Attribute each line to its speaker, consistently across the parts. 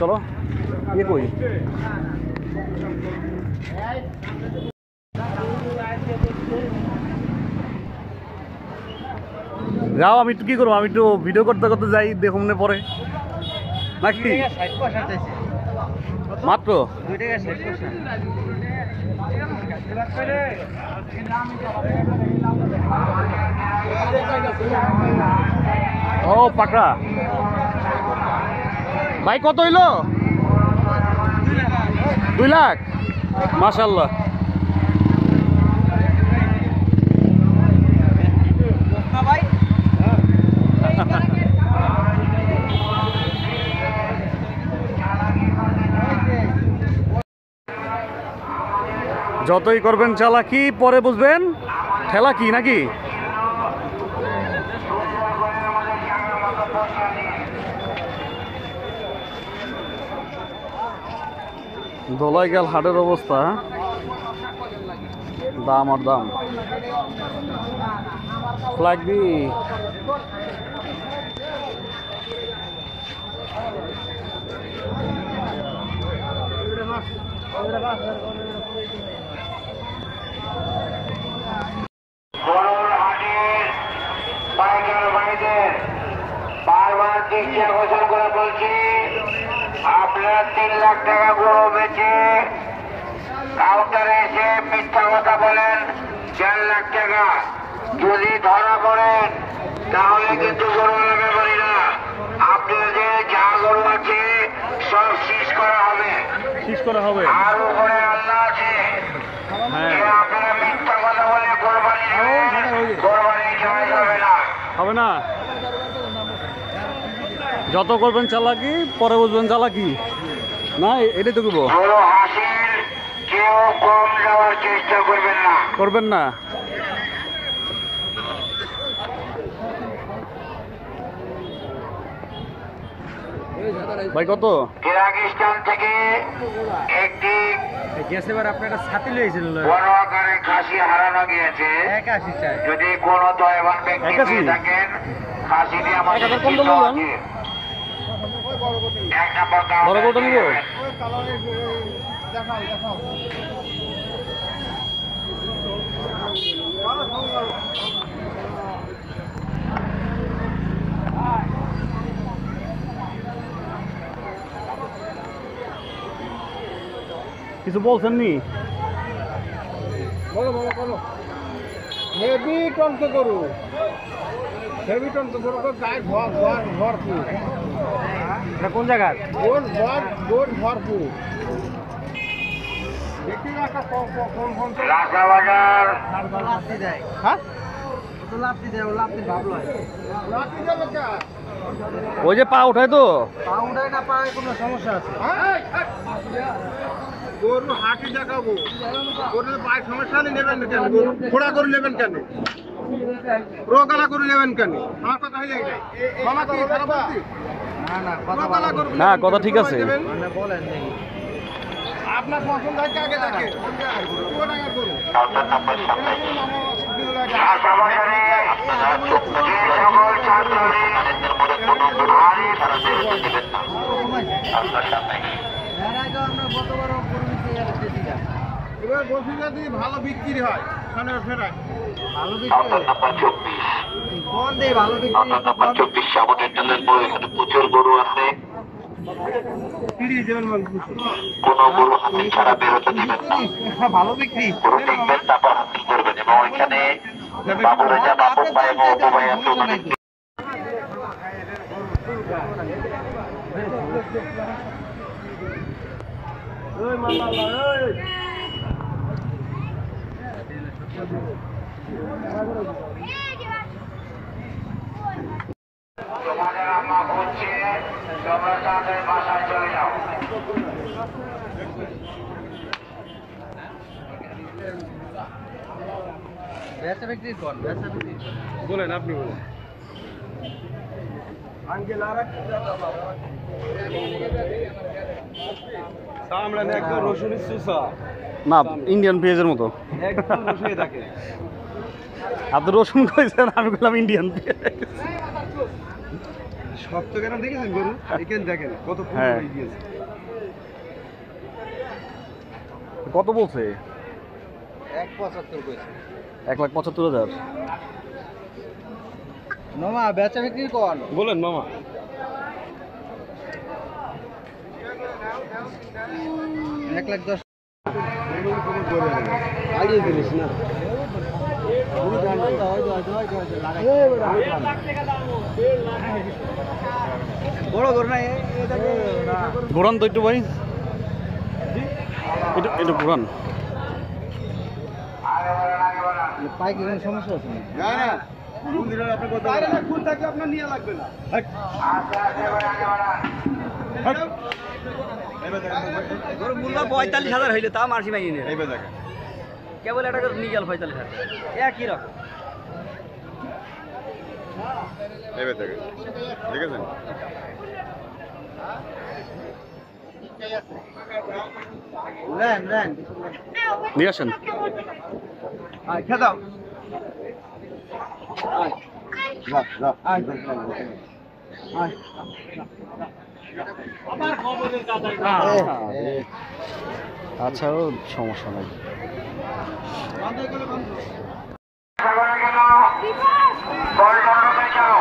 Speaker 1: चलो ये कोई যাও আমি একটু কি করবো আমি একটু ভিডিও করতে করতে যাই দেখুন না পরে নাকি মাত্র 2 টাকা 60 ও পাকড়া ভাই কত হইলো 2 লাখ মাশাআল্লাহ যতই করবেন চালাকি পরে বুঝবেন ঠেলা কি নাকি দোলাই গেল হাটের অবস্থা দাম আর দাম লাগবি
Speaker 2: বারবার দৃষ্টি আকর্ষণ করে বলছি আপনারা 3 লাখ টাকা গরু বেচে কাউন্টারে এসে মিথ্যা কথা বলেন 4 লাখ টাকা যদি ধরা পড়েন তাহলে কিন্তু গরু লাগাবেন না আপনাদের যা গরু আছে সব শীষ করা হবে আর উপরে আল্লাহ আছে আপনারা মিথ্যা কথা বলে কোরবানি জমা যাবে না
Speaker 1: হবে না যত করবেন চালাকি পরে বুঝবেন চালাকি না এটাই তো করবো
Speaker 2: হাসির কেউ কম যাওয়ার চেষ্টা করবেন
Speaker 1: না ভাই কত
Speaker 2: কিরগিজস্তান থেকে একটি
Speaker 3: গ্যাসেবার আপনারা ছাতি লইছিল
Speaker 2: বড় আকারে খাসি হারানো গিয়েছে
Speaker 3: 81 চাই
Speaker 2: যদি কোনো দয়াবান ব্যক্তি পেয়ে থাকেন খাসি নিয়ে আমাদের
Speaker 1: কম দাম বললাম
Speaker 2: এক নাম্বার
Speaker 1: বড় গরুটা নিব কিছু বলছেন নি
Speaker 3: বলো হেভি টন তো করু গায়ে ভরপুর এটা কোন জায়গা গোট ভরপুর দেখি একটা কোন
Speaker 2: রাজাবাজার
Speaker 3: লাপতি দেয় হ্যাঁ তো লাপতি দেয় ও লাপতি ভাবলো লাপতি দেবে কে
Speaker 1: ওই যে পা উঠায় তো
Speaker 3: পা উঠায় না পায়ে কোনো সমস্যা আছে গরু হাঁটি দেখাবো গরুর পায়ে সমস্যা নেবেন কেন ঘোড়া গরু নেবেন কেন রোগালা গরু নেবেন কেন আমার কথা হয়ে যায়
Speaker 1: না কথা ঠিক আছে
Speaker 3: বলেন আপনার পছন্দ হচ্ছে আগে দেখে এবার বলছি যদি ভালো বিক্রি হয় তাহলে ফেরায় ভালো বিক্রি কোন দেয় ভালো বিক্রি
Speaker 2: 24 আমাদের টেলের পর এখানে প্রচুর গরু আছে কোনো গরু হাতি ছাড়া বেরোতে দিবেন না
Speaker 3: ভালো বিক্রি
Speaker 2: গরু দেখবেন তারপর হাতি করবেন এবং এখানে বাবু রাজা বাবু ভাই এবং অপু ভাই আছে ওখানে তোমাদের আম্মা খুঁজছে, তোমরা তাদের বাসায় চলে যাও।
Speaker 3: বলেন, আপনি বলেন। আমরা একদম রসুনের সুসা
Speaker 1: না ইন্ডিয়ান পেঁয়াজের মতো।
Speaker 3: একদম রসুনে থাকে।
Speaker 1: আপনি রসুন কইছেন, আমি বললাম ইন্ডিয়ান পেঁয়াজ।
Speaker 3: শক্ত কেন দেখেছেন গরু? এখানে দেখেন কত ফুল
Speaker 1: হ্যাঁ।
Speaker 3: হয়ে গিয়েছে।
Speaker 1: কত বলছে?
Speaker 3: 1.75 কইছে।
Speaker 1: 1,75,000।
Speaker 3: মামা বেচা বিক্রি কর বলেন মামা। এক লাখ 10 আইডিয়া দিলিস না। বড় ঘর নাই
Speaker 1: ঘোরান তো একটু ভাই, এটা ঘোরান।
Speaker 3: পাই কি কোনো সমস্যা আছে না? না ফুল দিলে আপনি কত বাইরে না ফুল থাকলে আপনার নিয়ে লাগবে না।
Speaker 4: গরু মূল্য 45,000 হইলে তা মার্সি মাইনে নেই।
Speaker 3: এইবে দেখেন
Speaker 4: কেবল এটা করে নিয়ে গেল 45,000 একই রকম।
Speaker 3: এইবে দেখেন দেখেছেন লেন
Speaker 1: নিয়ে আসেন।
Speaker 3: খেয়ে দাও।
Speaker 1: আচ্ছা ও সমস্যা নাই।
Speaker 2: সেখানে গেল, কন্ট্রোল রুমে যাও,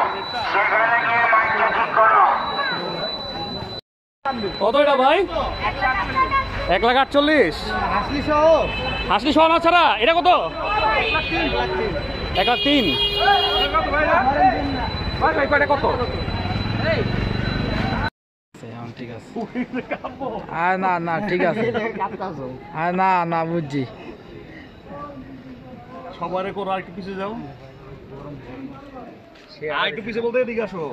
Speaker 2: সেখানে গিয়ে মাইকটা ঠিক করো।
Speaker 1: কত এটা ভাই? 1,48,000। হাসলি সহ না ছাড়া এটা কত? 1,03,000। ভাই ভাই কয়টা কত?
Speaker 4: ঠিক আছে আর না না ঠিক আছে আর না না বুঝছি।
Speaker 1: সবারে করো, আর একটু পিছিয়ে যাও। আর একটু পিছিয়ে বলতে এদিকে আসো।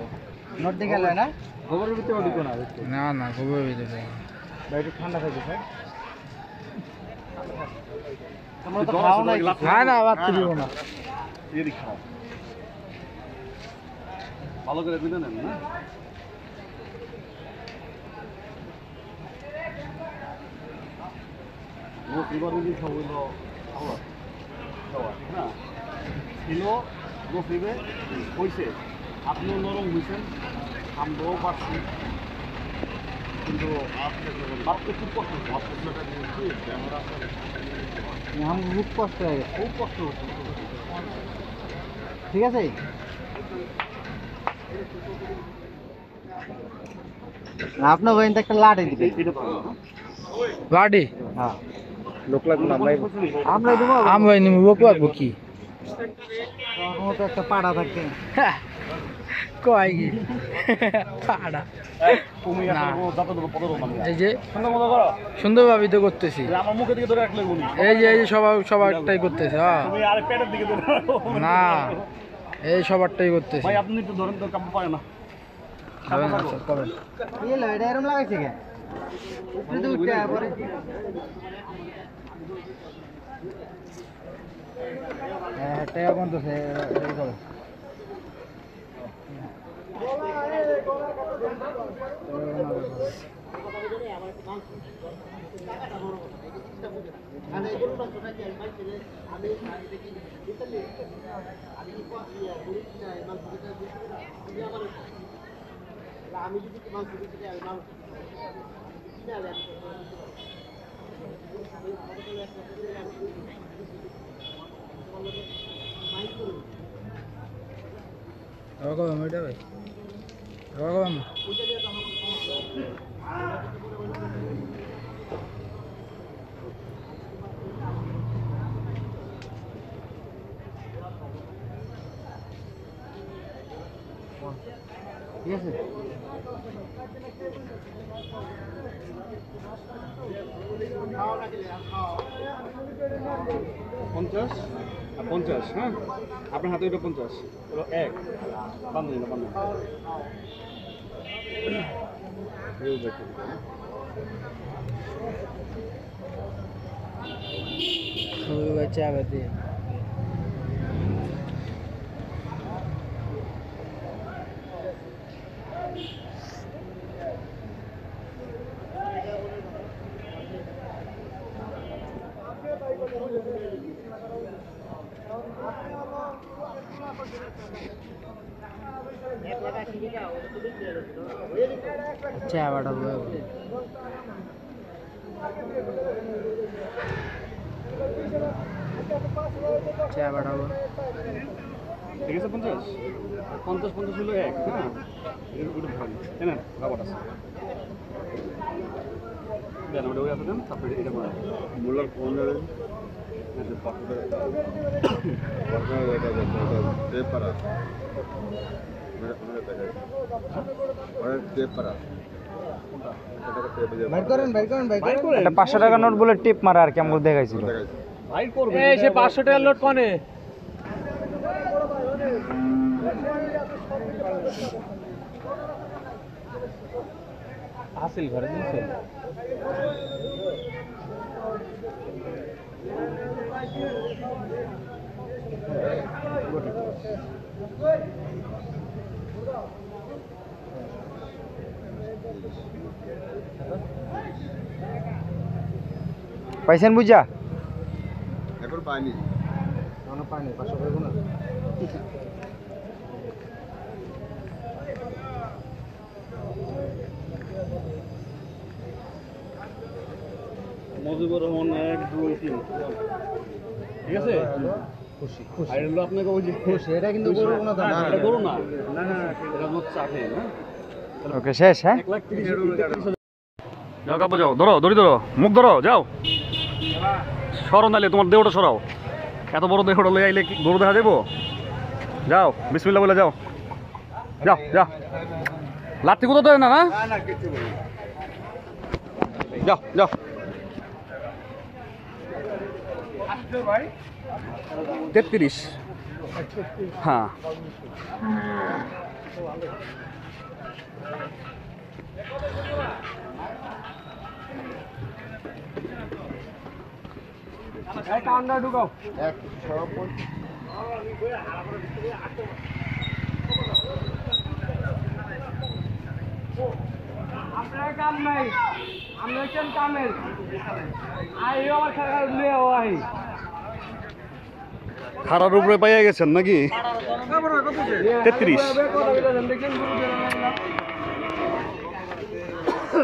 Speaker 3: নোট দিকে গেল না গোবরের ভিতরে ঢুকো না।
Speaker 4: না না গোবর ভিতরে
Speaker 3: ভাই একটু ঠান্ডা থাকে স্যার।
Speaker 1: তোমরা তো খাও নাই।
Speaker 4: না না বাদ দিব না।
Speaker 1: এদিকে খাও, ভালো করে দিলে নেন না। নসিবারে যে সব হইল আল্লাহ দেওয়া, ঠিক না? ছিল নসিবে হয়েছে, আপনিও নরম হয়েছেন, আমরাও পারছি, কিন্তু বাপকে খুব কষ্ট হচ্ছে।
Speaker 3: আমার খুব কষ্ট হয়ে গেছে।
Speaker 1: খুব কষ্ট হচ্ছে।
Speaker 3: ঠিক আছে আপনার ওখান থেকে একটা লাঠি দিবে।
Speaker 1: এটা তো
Speaker 4: বাড়ি
Speaker 3: হ্যাঁ লোক লাগবে না আমরা দেবো।
Speaker 4: আমরা নিব বকবো কি
Speaker 3: তো একটা পাড়া থাকে।
Speaker 4: কয় কি পাড়া
Speaker 1: তুমি
Speaker 4: না।
Speaker 1: যাতে দেবো পনেরো মানে
Speaker 4: এই যে
Speaker 1: সুন্দর মতো করো।
Speaker 4: সুন্দরভাবে তো করতেছি।
Speaker 1: আমার মুখের দিকে ধরে রাখলে বলি,
Speaker 4: এই যে সবারটাই করতেছে। হ্যাঁ
Speaker 1: তুমি আরে পেটের দিকে ধরে রাখো।
Speaker 4: না এই সবারটাই করতেছি।
Speaker 1: ভাই আপনি একটু ধরেন তো, কাপড় পায় না।
Speaker 4: খাবেন না, স্যার, করেন।
Speaker 3: এটা এরম লাগাইছে কে উপরে তো উঠতে পরে হ্যাঁ টাকা কোন তো এই করো।
Speaker 4: রকম এটা ভাই রকম
Speaker 3: ঠিক আছে
Speaker 1: পঞ্চাশ 50, হ্যাঁ আপনার হাতে এটা 50 এক বান্ধব না বান্ধব
Speaker 4: সবই বাচ্চা আবার দিয়ে চা বাড়াবো চা বাড়াবো
Speaker 1: ঠিক আছে 50 50 50 হলো এক হ্যাঁ এটা ভাগ না রাবার আছে দেন ওটা ওই আছে দেন তারপরে এটা করে
Speaker 3: মোল্লার ফোন দেবেন
Speaker 4: একটা 500 টাকা নোট বলে টিপ মারা আর কি আমাকে দেখাইছিল
Speaker 1: ভাই করবে
Speaker 4: এই সে 500 টাকার নোট কোনে হাসিল ঘরে দিছে পাইছেন বুঝা
Speaker 3: এখন পাইনি
Speaker 4: পানি 500 টাকা না
Speaker 1: মজিবুর রহমান 1 2 3 ঠিক আছে খুশি খুশি আর হলো আপনাকে ওই যে
Speaker 4: খুশি এটা কিন্তু গরু না দাম
Speaker 1: এটা গরু না না না এটা হচ্ছে চাটে না
Speaker 4: ওকে শেষ হ্যাঁ
Speaker 1: 1,30,000 যাও কাপড় যাও ধরো দড়ি ধরো মুখ ধরো যাও সরো নালে তোমার দেহটা সরাও এত বড় দেহটা লই আইলে গরু দেখা যাবো যাও বিসমিল্লাহ বলে যাও যাও যাও লাঠি কোথাও দেয় না না যাও যাও 33 হ্যাঁ
Speaker 4: আপনার কাম নাই আমরা কেন কামের আইও আমার খারাপ লিয়ে আই
Speaker 1: খারার উপরে পাইয়া গেছেন নাকি 33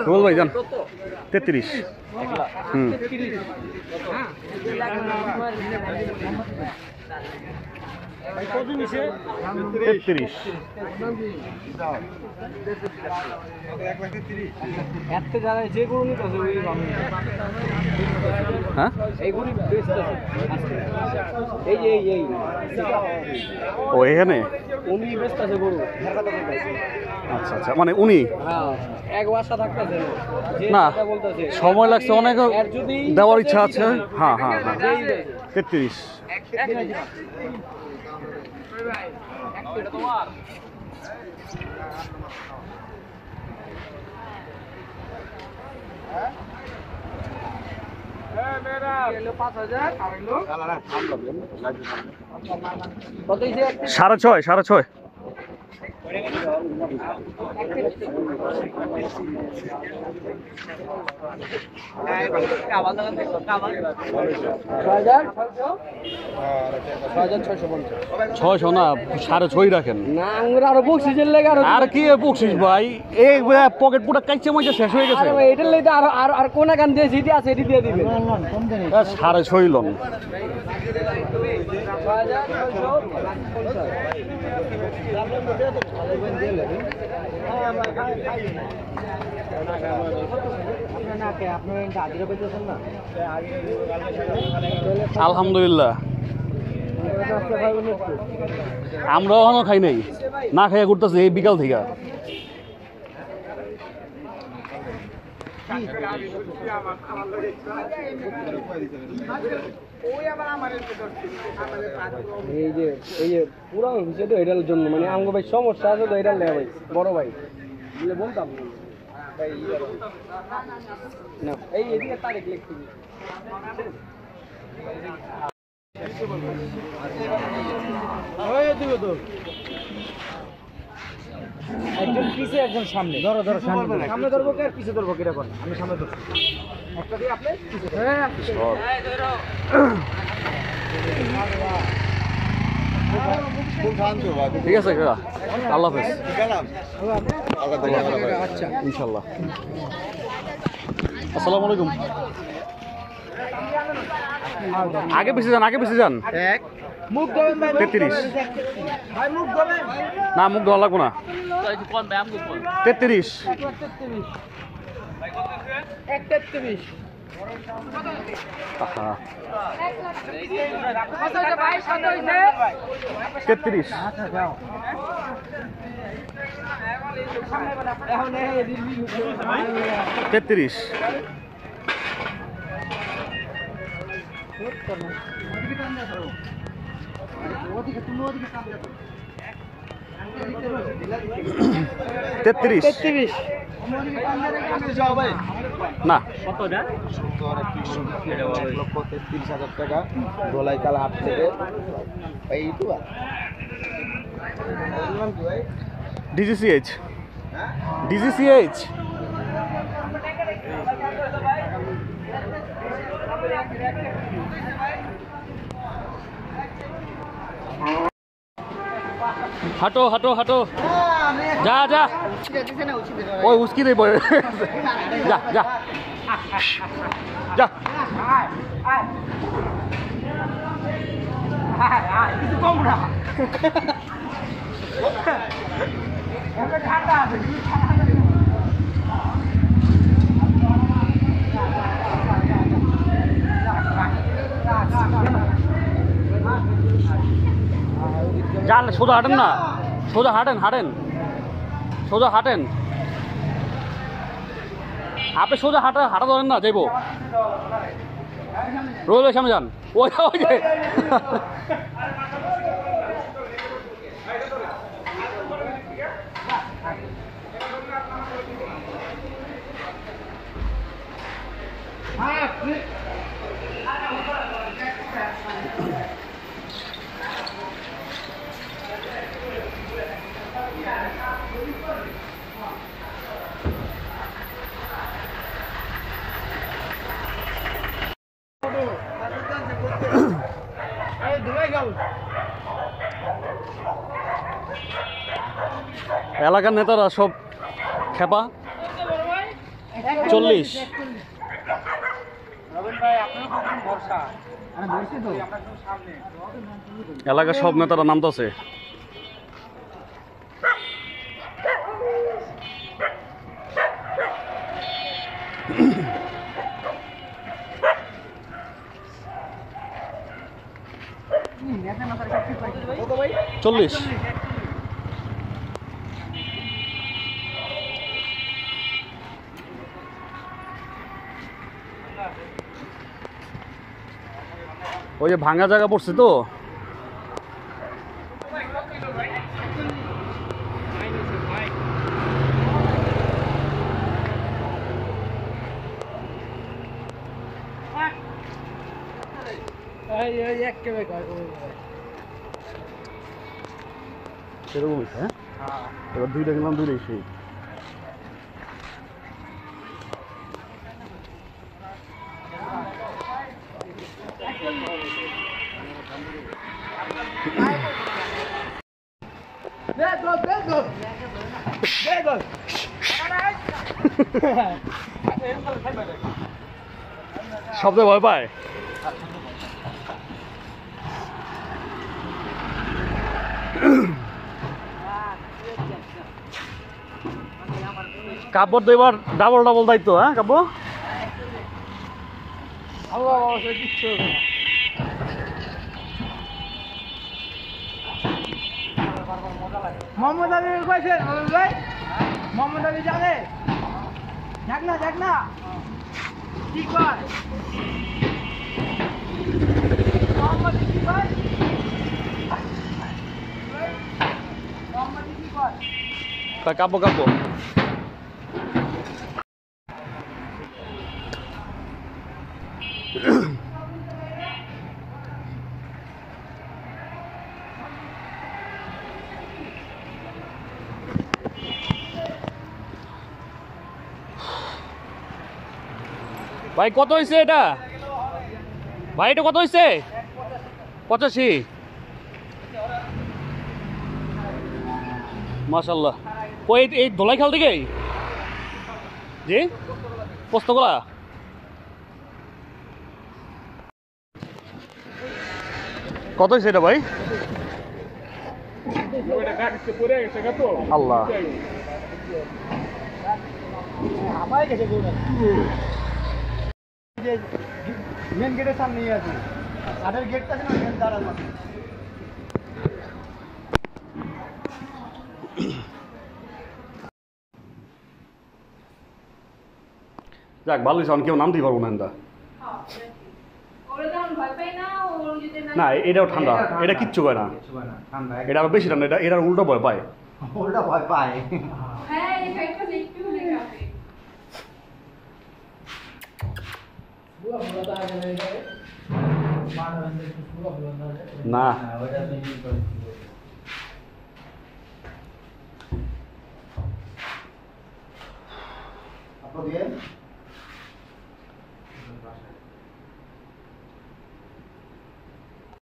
Speaker 1: বল ভাই যান 33 হুম তেত্রিশ
Speaker 4: যে গরু নিতে
Speaker 1: হ্যাঁ
Speaker 4: এই গরু বেস্ট আছে এই এই এই
Speaker 1: ও এখানে
Speaker 4: উনি বেস্ট আছে গরু
Speaker 1: আচ্ছা আচ্ছা মানে উনি
Speaker 4: হ্যাঁ এক বাসা থাকতেছে
Speaker 1: না সময় লাগছে অনেক দেওয়ার ইচ্ছা আছে হ্যাঁ হ্যাঁ হ্যাঁ 33 6.5 600 না 6.5 রাখেন
Speaker 4: না আমরা আরো বকশিসের লেগে
Speaker 1: আর কি বকশিস ভাই এই পকেট পুরো কাইচে মইছে শেষ হয়ে গেছে
Speaker 4: এটার লেগে আর আর কোন গান দিয়ে যেটি আছে এটি দিয়ে দিবেন
Speaker 1: 6.5 লন আলহামদুলিল্লাহ আমরাও এখনো খাই নাই না খাইয়া ঘুরতেছি এই বিকাল থেকে
Speaker 5: এই যে পুরো হয়েছে তো এটার জন্য মানে আমগো ভাই সমস্যা আছে তো এটার লেয়া ভাই বড় ভাই বলে বলতাম ভাই না এই এদিকে তারিখ লিখতে একজন পিছে একজন সামনে ধরো সামনে ধরবো কে আর পিছে ধরবো কিরা কোন আমি সামনে ধরছি একটা দিয়ে আপনি পিছে
Speaker 1: ঠিক আছে কাকা, আল্লাহ হাফেজ।
Speaker 5: আচ্ছা
Speaker 1: ইনশাল্লাহ। আসসালামু আলাইকুম। আগে পিছিয়ে যান
Speaker 5: এক মুখ ধরেন ভাই
Speaker 1: 33।
Speaker 5: ভাই মুখ ধরেন
Speaker 1: না মুখ ধোয়া লাগবো না। 33।
Speaker 5: 133
Speaker 1: আহা 33।
Speaker 5: এখন এই
Speaker 1: 33। তেত্রিশ।
Speaker 5: 33
Speaker 1: না
Speaker 5: 1,33,000 টাকা ধোলাই কাল হাট থেকে এই তো
Speaker 1: ডিজিসিএইচ। ডিজিসিএইচ। হাঁটো হাঁটো হাঁটো, যা যা, ওই উস্কি দেব, যা যা যা। যান সোজা হাঁটেন না, সোজা হাঁটেন সোজা হাঁটেন। আপনি সোজা হাঁটা ধরেন না, যাইব রোজ সামনে যান। ওই ওই যে এলাকার নেতারা সব খেপা। 40। এলাকার সব নেতারা নামতেছে। চল্লিশ। ওই যে ভাঙা জায়গা পড়ছে তো, সেরকম হয়েছে। হ্যাঁ এবার দুইটা গেলাম, দুইটাই সেই। শব্দে ভয় পায়। কাব্যর তো এবার ডাবল দায়িত্ব। হ্যাঁ কাব্য,
Speaker 5: মোহাম্মদ আলী কইছেন ভাই, মোহাম্মদ আলী জানে যাক না কি কর
Speaker 1: কাঁপো কাঁপো। ভাই কত হয়েছে এটা? ভাই এটা কত হয়েছে? 85। মাশাল্লাহ। ওই এই ধোলাই খাল থেকে জি পোস্তগোলা। কত হয়েছে এটা ভাই? আল্লাহ
Speaker 5: মেন গেটের সামনেই আছে, আটের গেটটা আছে না, গেট দাঁড়ানো আছে।
Speaker 1: যাক ভালো হয়েছে, কেউ নাম দিতে পারবো না এটা। না এটাও ঠান্ডা, এটা কিচ্ছু হয় না, এটা আরো বেশি ঠান্ডা, এটা উল্টো ভয় পায়।
Speaker 5: ওটা ভয় পায়।
Speaker 1: না
Speaker 5: আপনার